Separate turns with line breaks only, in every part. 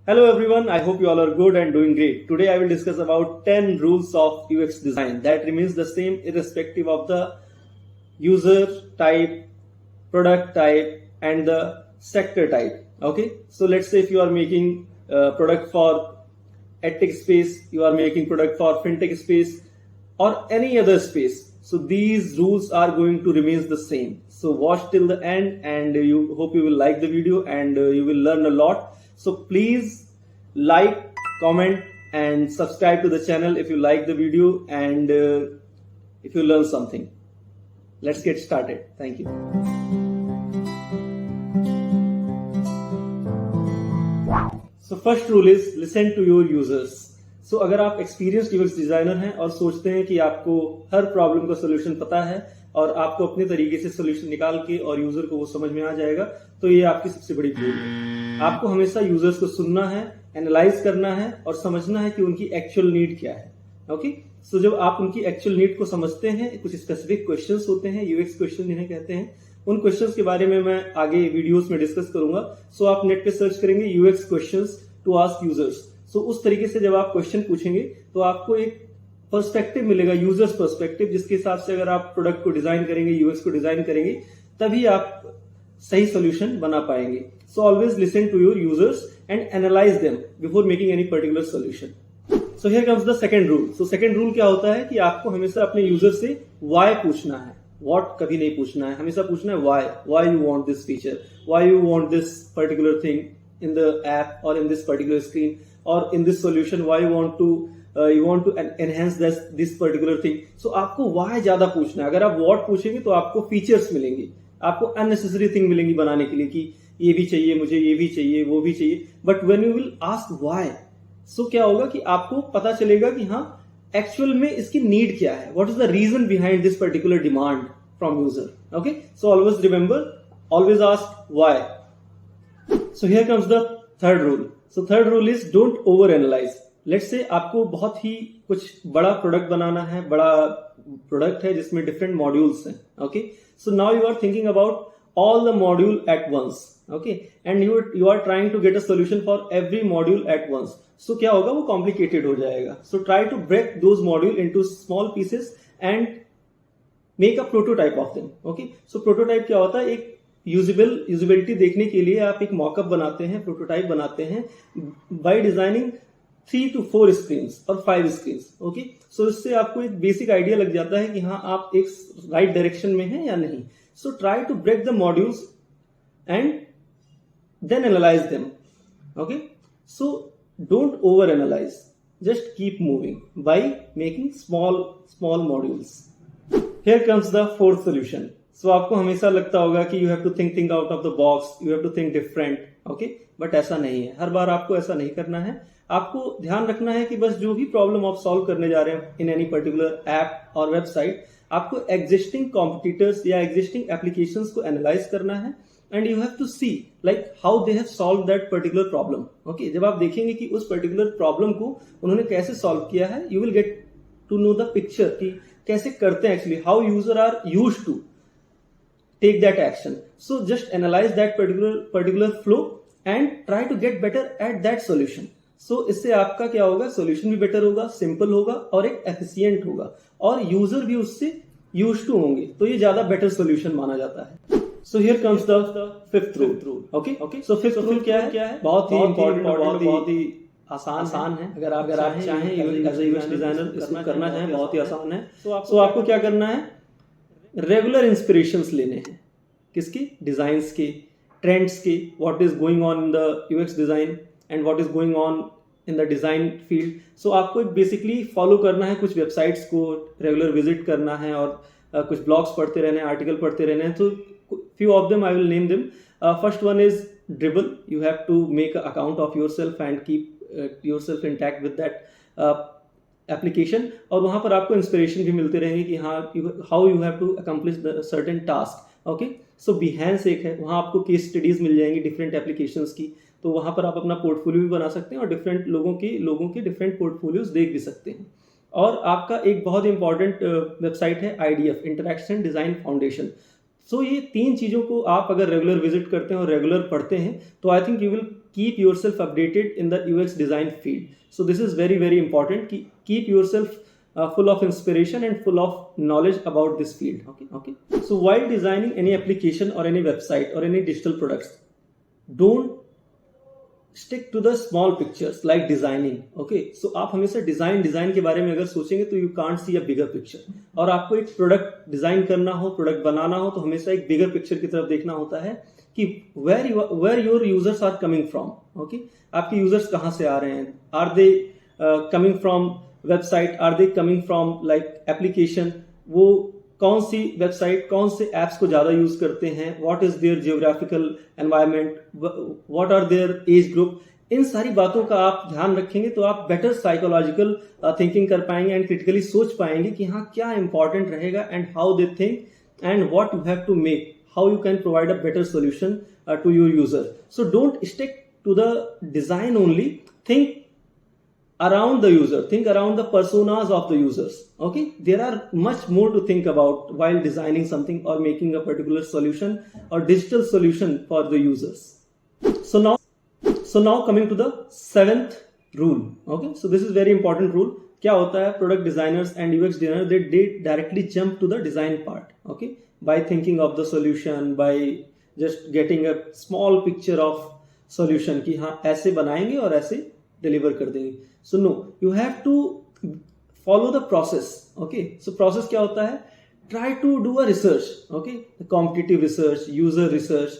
Hello everyone, I hope you all are good and doing great. Today I will discuss about 10 rules of UX design that remains the same irrespective of the user type, product type and the sector type. Okay, so let's say if you are making product for edtech space, you are making product for fintech space or any other space. So these rules are going to remain the same. So watch till the end and you hope you will like the video and you will learn a lot. So please like, comment and subscribe to the channel if you like the video and if you learn something. Let's get started. Thank you. So first rule is listen to your users. So अगर आप experienced UX designer हैं और सोचते हैं कि आपको हर problem का solution पता है और आपको अपने तरीके से सोल्यूशन निकाल के और यूजर को वो समझ में आ जाएगा, तो ये आपकी सबसे बड़ी भूल है। आपको हमेशा यूजर्स को सुनना है, एनालाइज करना है और समझना है कि उनकी एक्चुअल नीड क्या है। ओके, सो जब आप उनकी एक्चुअल नीड को समझते हैं, कुछ स्पेसिफिक क्वेश्चंस होते हैं, यूएक्स क्वेश्चन जिन्हें कहते हैं, उन क्वेश्चंस के बारे में मैं आगे वीडियोस में डिस्कस करूंगा। सो आप नेट पे सर्च करेंगे UX questions to ask users. So उस तरीके से जब आप क्वेश्चन पूछेंगे तो आपको एक पर्सपेक्टिव मिलेगा, यूजर्स पर्सपेक्टिव, जिसके हिसाब से अगर आप प्रोडक्ट को डिजाइन करेंगे, यूएक्स को डिजाइन करेंगे, तभी आप सही सोल्यूशन बना पाएंगे। So always listen to your users and analyse them before making any particular solution. So here comes the second rule. So second rule क्या होता है कि आपको हमेशा अपने यूजर से व्हाई पूछना है, व्हाट कभी नहीं पूछना है, हमेशा पूछना है why you want this feature, why you want this particular thing in the app or in this particular screen or in this solution, why you want to enhance this particular thing. So आपको why ज्यादा पूछना है। अगर आप what पूछेंगे तो आपको features मिलेंगे, आपको unnecessary thing मिलेंगी बनाने के लिए कि ये भी चाहिए मुझे, ये भी चाहिए, वो भी चाहिए। But when you will ask why, so क्या होगा कि आपको पता चलेगा कि हाँ एक्चुअल में इसकी नीड क्या है, what is the reason behind this particular demand from user. Okay, so always remember, always ask why. So here comes the third rule. So third rule is don't over analyze. Let's say आपको बहुत ही कुछ बड़ा product बनाना है, बड़ा product है जिसमें different modules हैं. Okay, so now you are thinking about all the module at once. Okay, and you are trying to get a solution for every module at once. So क्या होगा, वो complicated हो जाएगा. So try to break those module into small pieces and make a prototype of them. Okay, so prototype क्या होता है, एक usability देखने के लिए आप एक मॉकअप बनाते हैं, प्रोटोटाइप बनाते हैं बाय डिजाइनिंग 3 to 4 स्क्रीन्स और 5 स्क्रीन्स। ओके, सो इससे आपको एक बेसिक आइडिया लग जाता है कि हाँ आप एक राइट डायरेक्शन में हैं या नहीं। So try to break the modules and then analyse them. Okay, so don't over analyse, just keep moving by making small modules. Here comes the fourth solution. So आपको हमेशा लगता होगा कि you have to think out of the box, you have to think different. Okay, but ऐसा नहीं है, हर बार आपको ऐसा नहीं करना है। आपको ध्यान रखना है कि बस जो भी प्रॉब्लम आप सॉल्व करने जा रहे हैं इन एनी पर्टिकुलर ऐप और वेबसाइट, आपको एग्जिस्टिंग कॉम्पिटिटर्स या एग्जिस्टिंग एप्लीकेशंस को एनालाइज करना है and you have to see like how they have solve that particular problem. Okay, जब आप देखेंगे कि उस पर्टिकुलर प्रॉब्लम को उन्होंने कैसे सॉल्व किया है, you will get to know the picture कि कैसे करते हैं actually, how user are used to take that action. So just analyze that particular flow and try to get better at that solution. So इससे आपका क्या होगा, solution भी better होगा, simple होगा और एक efficient होगा और user भी उससे used to होंगे, तो ये ज्यादा better solution माना जाता है। So here comes the fifth rule. Okay, so fifth rule क्या है? बहुत ही important, बहुत ही आसान है। अगर आप चाहें एज ए यूएक्स डिजाइनर इसमें करना चाहें, बहुत ही आसान है। So आपको क्या करना है, रेगुलर इंस्पिरेशंस लेने हैं, किसकी, डिजाइन्स के, ट्रेंड्स के, what is going on in the UX design and what is going on in the design field. So आपको बेसिकली फॉलो करना है, कुछ वेबसाइट्स को रेगुलर विजिट करना है और कुछ ब्लॉग्स पढ़ते रहना है, आर्टिकल पढ़ते रहना है। तो few of them I will name them. First one is Dribbble. You have to make a account of yourself and keep yourself intact with that application, और वहां पर आपको इंस्पिरेशन भी मिलते रहेंगे कि हाँ how you have to accomplish certain task. Okay, so Behance एक है, वहां आपको केस स्टडीज मिल जाएंगी डिफरेंट एप्लीकेशंस की, तो वहां पर आप अपना पोर्टफोलियो भी बना सकते हैं और डिफरेंट लोगों के डिफरेंट पोर्टफोलियोज देख भी सकते हैं। और आपका एक बहुत इंपॉर्टेंट वेबसाइट है IDF, इंटरेक्शन डिजाइन फाउंडेशन। सो ये 3 चीज़ों को आप अगर रेगुलर विजिट करते हैं और रेगुलर पढ़ते हैं तो I think you will keep yourself updated in the UX design field. So this is very very important कि keep yourself full of inspiration and full of knowledge about this field. Okay. So while designing any application or any website or any digital products, don't stick to the small pictures like designing. Okay. So आप हमेशा design के बारे में अगर सोचेंगे तो you can't see a bigger picture. और आपको एक प्रोडक्ट डिजाइन करना हो, प्रोडक्ट बनाना हो तो हमेशा एक बिगर पिक्चर की तरफ देखना होता है कि where your users are coming from. Okay. आपके यूजर्स कहाँ से आ रहे हैं? Are they coming from website, are they coming from like application, वो कौन सी वेबसाइट कौन से एप्स को ज्यादा यूज करते हैं, what is their geographical environment, what are their age group. इन सारी बातों का आप ध्यान रखेंगे तो आप बेटर साइकोलॉजिकल थिंकिंग कर पाएंगे एंड क्रिटिकली सोच पाएंगे कि हाँ क्या इंपॉर्टेंट रहेगा and how they think and what you have to make, how you can provide a better solution to your user. So don't stick to the design only, think around the user, think around the personas of the users. Okay, there are much more to think about while designing something or making a particular solution or digital solution for the users. So now coming to the 7th rule. Okay, so this is very important rule. क्या होता है, product designers and UX designers they directly jump to the design part. Okay, by thinking of the solution, by just getting a small picture of solution कि हाँ ऐसे बनाएंगे और ऐसे deliver कर देंगे. So no, you have to follow the process. Okay, so process क्या होता है, try to do a research. Okay, competitive research, user research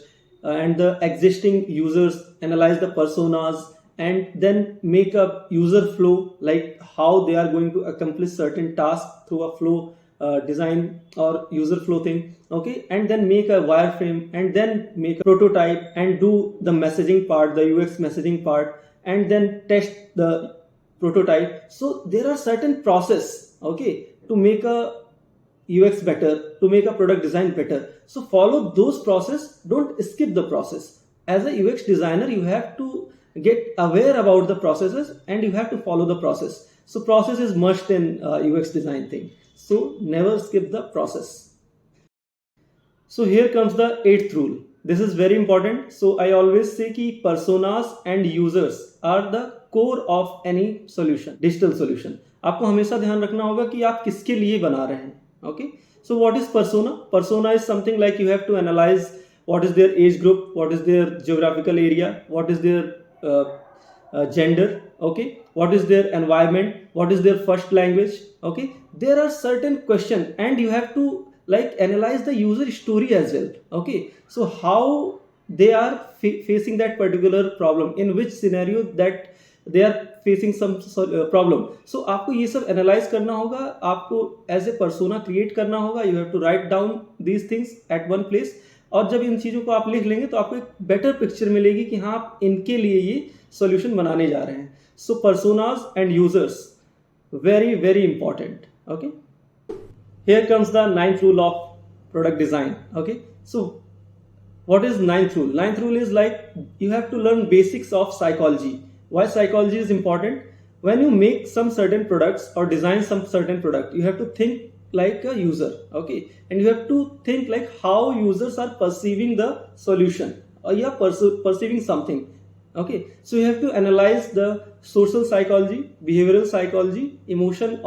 and the existing users, analyse the personas and then make a user flow like how they are going to accomplish certain tasks through a flow design or user flow thing. Okay, and then make a wireframe and then make a prototype and do the messaging part, the UX messaging part, and then test the prototype. So there are certain process, okay, to make a UX better, to make a product design better. So follow those process, don't skip the process. As a UX designer, you have to get aware about the processes and you have to follow the process. So process is must in UX design thing. So never skip the process. So here comes the 8th rule. This is very important. So I always say कि personas and users are the core of any solution, digital solution. आपको हमेशा ध्यान रखना होगा कि आप किसके लिए बना रहे हैं. Okay. So what is persona? Persona is something like you have to analyze what is their age group, what is their geographical area, what is their gender. Okay. What is their environment? What is their first language? Okay. There are certain questions and you have to like analyze the user story as well. Okay, so how they are facing that particular problem, in which scenario that they are facing some problem. So आपको ये सब analyze करना होगा, आपको as a persona create करना होगा. You have to write down these things at one place. और जब इन चीज़ों को आप लिख लेंगे तो आपको एक better picture मिलेगी कि हाँ आप इनके लिए ये solution बनाने जा रहे हैं. So personas and users very very important. Okay. Here comes the 9th rule of product design. Okay, so what is 9th rule? 9th rule is like you have to learn basics of psychology. Why psychology is important? When you make some certain products or design some certain product, you have to think like a user. Okay, and you have to think like how users are perceiving the solution or you are perceiving something. Okay, so you have to analyze the social psychology, behavioral psychology, emotional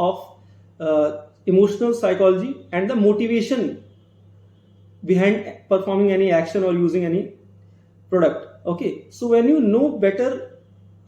psychology and the motivation behind performing any action or using any product. Okay, so when you know better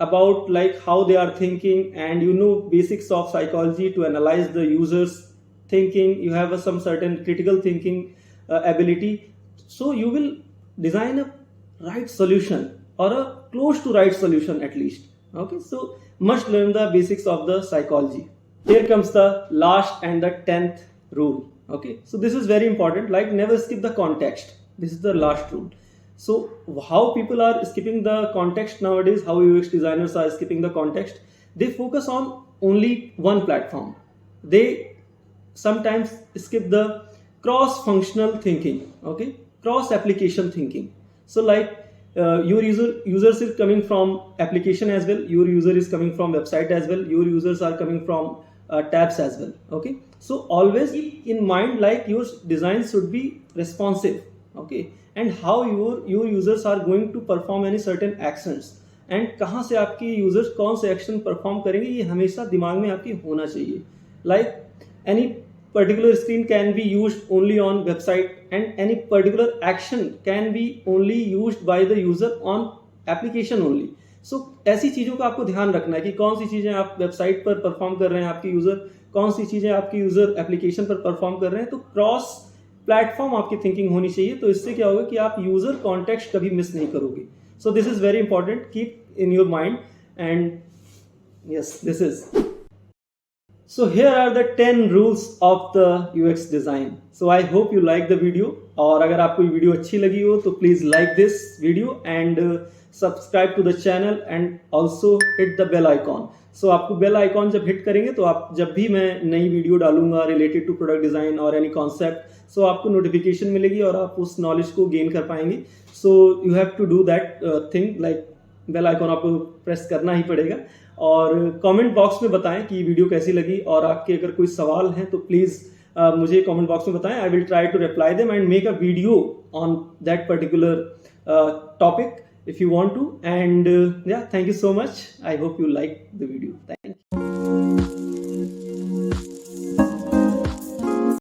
about like how they are thinking and you know basics of psychology to analyze the users thinking, you have some certain critical thinking ability, so you will design a right solution or a close to right solution at least. Okay, so must learn the basics of the psychology. Here comes the last and the 10th rule. Okay, so this is very important, like never skip the context. This is the last rule. So how people are skipping the context nowadays, how UX designers are skipping the context, they focus on only one platform. They sometimes skip the cross functional thinking. Okay, cross application thinking. So like your users is coming from application as well, your user is coming from website as well, your users are coming from tabs as well. Okay, so always keep in mind like your design should be responsive, okay, and how your users are going to perform any certain actions, and कहाँ से आपके users कौन से action perform करेंगे ये हमेशा दिमाग में आपकी होना चाहिए. Like any particular screen can be used only on website and any particular action can be only used by the user on application only. So ऐसी चीज़ों का आपको ध्यान रखना है कि कौन सी चीज़ें आप वेबसाइट पर परफॉर्म कर रहे हैं आपके यूज़र, कौन सी चीज़ें आपके यूज़र एप्लीकेशन पर परफॉर्म कर रहे हैं. तो क्रॉस प्लेटफॉर्म आपकी थिंकिंग होनी चाहिए. तो इससे क्या होगा कि आप यूज़र कॉन्टेक्स्ट कभी मिस नहीं करोगे. सो this is very important, keep in your mind. And yes, this is. So here are the 10 rules of the UX design. So I hope you like the video. और अगर आपको ये video अच्छी लगी हो तो please like this video and subscribe to the channel and also hit the bell icon. So आपको bell icon जब हिट करेंगे तो आप जब भी मैं नई वीडियो डालूंगा रिलेटेड टू प्रोडक्ट डिजाइन और एनी कॉन्सेप्ट, सो आपको नोटिफिकेशन मिलेगी और आप उस नॉलेज को गेन कर पाएंगे. So you have to do that thing, like bell icon आपको प्रेस करना ही पड़ेगा. और कमेंट बॉक्स में बताएं कि वीडियो कैसी लगी, और आपके अगर कोई सवाल हैं तो प्लीज़ मुझे कमेंट बॉक्स में बताएं. I will try to reply them and make a video on that particular topic if you want to. And yeah, thank you so much. I hope you like the video. Thank you.